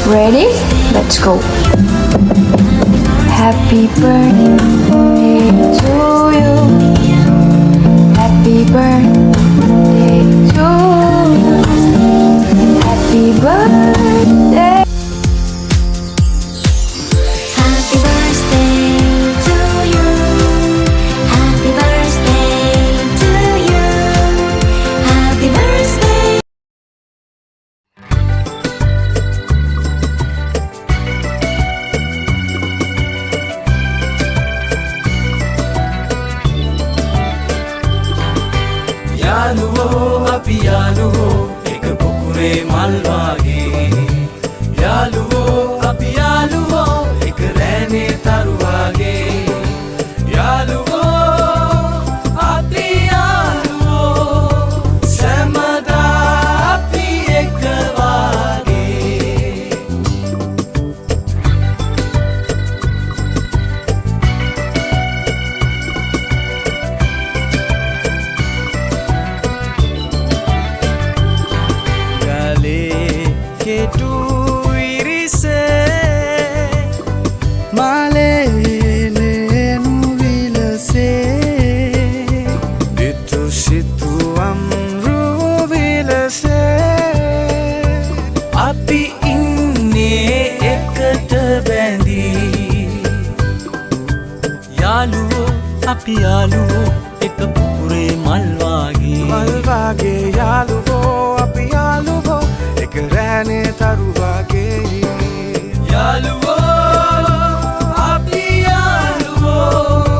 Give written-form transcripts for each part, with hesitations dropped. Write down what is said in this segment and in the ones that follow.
Ready? Let's go. Happy birthday to you. Happy birthday to you. Happy birthday. Happy birthday to you. Happy birthday to you. Happy birthday. යාළුවෝ අපි යාළුවෝ එක පොකුරේ මල් වාගේ යාළුවෝ අපි යාළුවෝ එක රැනේ තරු වාගේ යාළුවෝ අපි යාළුවෝ සෑමදා අපි එක වාගේ ගලේ කෙටු ඉරිසේ මාලේනු විලසේ දිතු සිතුවම් රුවිලසේ අපි ඉන්නේ එකට බැඳී යාළුවෝ අපි යාළුවෝ එක පුකුරේ මල් වාගේ යාළුවෝ අපි යාළුවෝ එක රැනේ තරු වාගේ යාළුවෝ අපි යාළුවෝ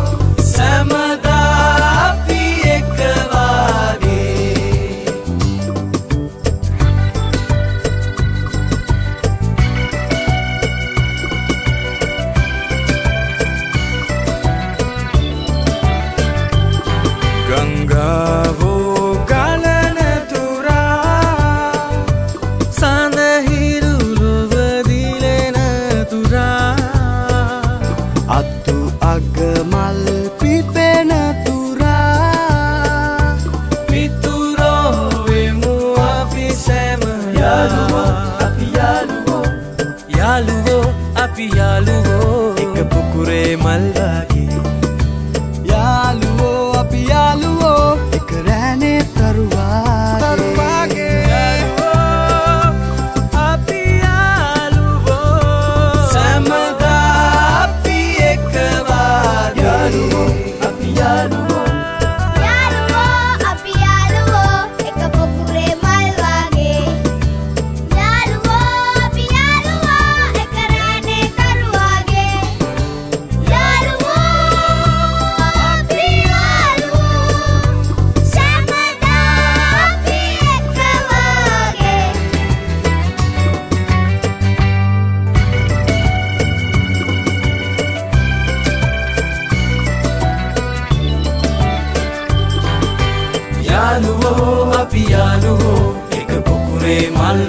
සෑමදා අපි එක වාගේ ගංගාවෝ ගලන තුරා සඳහිරු ලොව දිලෙන තුරා අතු අග මල් පිපෙන තුරා මිතුරෝ වෙමු අපි සෑම යාළුවෝ අපි යාළුවෝ යාළුවෝ අපි යාළුවෝ එක පුකුරේ මල් වාගේ යාළුවෝ අපි යාළුවෝ එක රැනේ තරු වාගේ යාළුවෝ අපි යාළුවෝ සෑමදා අපි එක වාගේ යාළුවෝ අපි යාළුවෝ යාළුවෝ අපි යාළුවෝ එක පොකුරේ මල් වාගේ යාළුවෝ අපි යාළුවෝ එක රැනේ තරු වාගේ යාළුවෝ අපි යාළුවෝ සෑමදා අපි එක වාගේ යාළුවෝ අපි යාළුවෝ එක පොකුරේ මල්